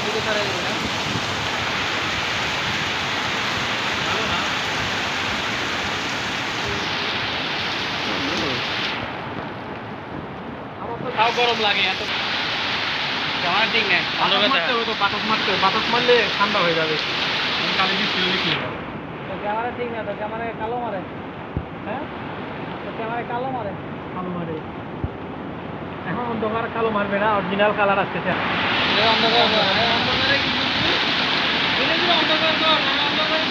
video ছাড়াই দিই না ভালো না আমার তো তাও গরম লাগে এত আমার ঠিক নেই বাতাস মারলে ঠান্ডা হয়ে যাবে কালে বৃষ্টি হলে কি হবে ক্যামেরা ঠিক না তো ক্যামেরা কালো মারে হ্যাঁ তো ক্যামেরা কালো মারে এখন অন্ধকার কালো মারবে না অরিজিনাল কালার আসতেছে অন্ধকার অন্ধকারে কি অন্ধকার অন্ধকার